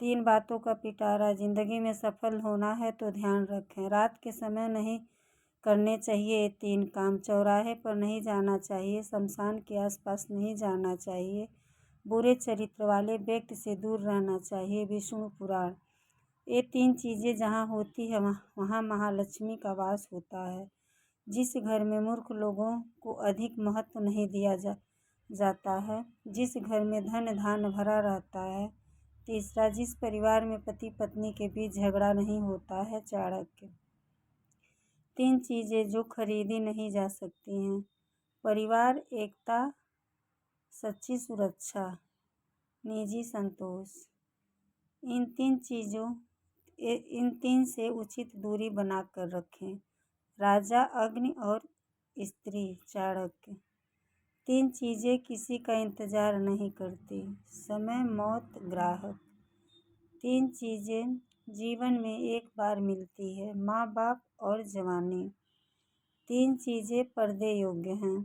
3 बातों का पिटारा। जिंदगी में सफल होना है तो ध्यान रखें। रात के समय नहीं करने चाहिए ये 3 काम। चौराहे पर नहीं जाना चाहिए, शमशान के आसपास नहीं जाना चाहिए, बुरे चरित्र वाले व्यक्ति से दूर रहना चाहिए। विष्णु पुराण। ये 3 चीज़ें जहाँ होती है वहाँ महालक्ष्मी का वास होता है। जिस घर में मूर्ख लोगों को अधिक महत्व नहीं दिया जाता है, जिस घर में धन धान्य भरा रहता है। तीसरा, जिस परिवार में पति पत्नी के बीच झगड़ा नहीं होता है। चाणक्य। 3 चीज़ें जो खरीदी नहीं जा सकती हैं। परिवार एकता, सच्ची सुरक्षा, निजी संतोष। इन 3 से उचित दूरी बनाकर रखें। राजा, अग्नि और स्त्री। चाणक्य। 3 चीज़ें किसी का इंतजार नहीं करती। समय, मौत, ग्राहक। 3 चीज़ें जीवन में एक बार मिलती है। माँ बाप और जवानी। 3 चीज़ें पर्दे योग्य हैं।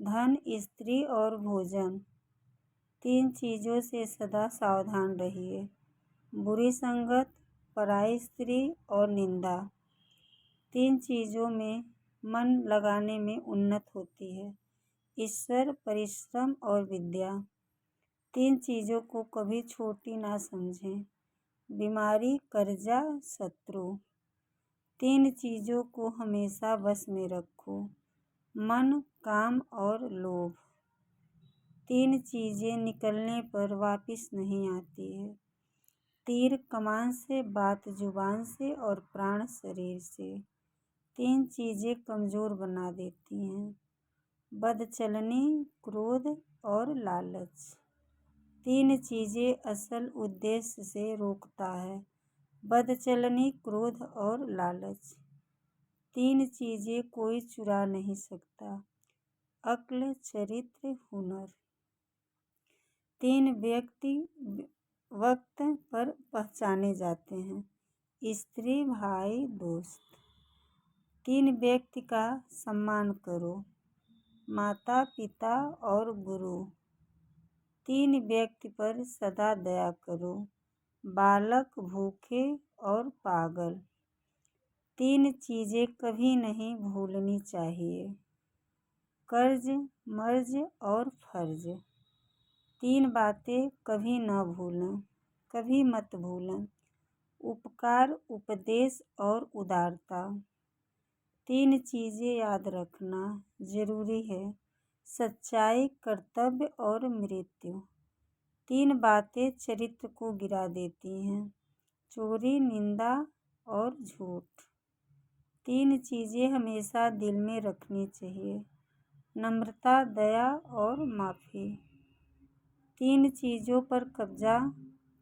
धन, स्त्री और भोजन। 3 चीज़ों से सदा सावधान रहिए। बुरी संगत, पराई स्त्री और निंदा। 3 चीज़ों में मन लगाने में उन्नत होती है। ईश्वर, परिश्रम और विद्या। 3 चीज़ों को कभी छोटी ना समझें। बीमारी, कर्जा, शत्रु। 3 चीज़ों को हमेशा बस में रखो। मन, काम और लोभ। 3 चीज़ें निकलने पर वापस नहीं आती है। तीर कमान से, बात जुबान से और प्राण शरीर से। 3 चीज़ें कमज़ोर बना देती हैं। बदचलनी, क्रोध और लालच। 3 चीज़ें असल उद्देश्य से रोकता है। बदचलनी, क्रोध और लालच। 3 चीज़ें कोई चुरा नहीं सकता। अक्ल, चरित्र, हुनर। 3 व्यक्ति वक्त पर पहचाने जाते हैं। स्त्री, भाई, दोस्त। 3 व्यक्ति का सम्मान करो। माता, पिता और गुरु। 3 व्यक्ति पर सदा दया करो। बालक, भूखे और पागल। 3 चीज़ें कभी नहीं भूलनी चाहिए। कर्ज, मर्ज और फर्ज। 3 बातें कभी न भूलें, कभी मत भूलें। उपकार, उपदेश और उदारता। 3 चीज़ें याद रखना जरूरी है। सच्चाई, कर्तव्य और मृत्यु। 3 बातें चरित्र को गिरा देती हैं। चोरी, निंदा और झूठ। 3 चीज़ें हमेशा दिल में रखनी चाहिए। नम्रता, दया और माफ़ी। 3 चीज़ों पर कब्जा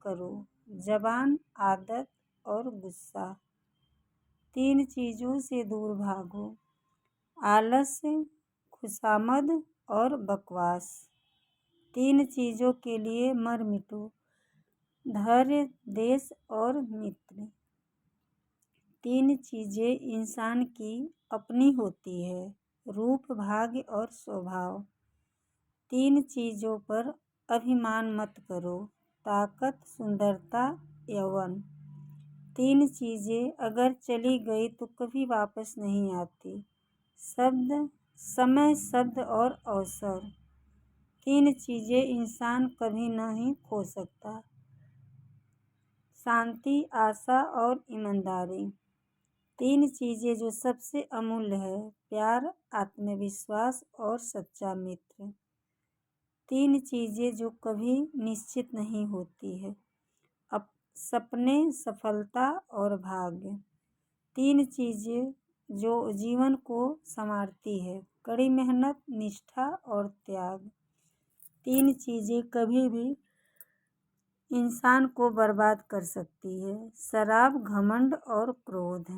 करो। ज़बान, आदत और गुस्सा। 3 चीज़ों से दूर भागो। आलस्य, खुशामद और बकवास। 3 चीज़ों के लिए मर मिटो। धैर्य, देश और मित्र। 3 चीज़ें इंसान की अपनी होती है। रूप, भाग्य और स्वभाव। 3 चीज़ों पर अभिमान मत करो। ताकत, सुंदरता, यौवन। 3 चीज़ें अगर चली गई तो कभी वापस नहीं आती। समय, शब्द और अवसर। 3 चीज़ें इंसान कभी नहीं खो सकता। शांति, आशा और ईमानदारी। 3 चीज़ें जो सबसे अमूल्य है। प्यार, आत्मविश्वास और सच्चा मित्र। 3 चीज़ें जो कभी निश्चित नहीं होती है। सपने, सफलता और भाग्य। 3 चीज़ें जो जीवन को संवारती है। कड़ी मेहनत, निष्ठा और त्याग। 3 चीज़ें कभी भी इंसान को बर्बाद कर सकती है। शराब, घमंड और क्रोध।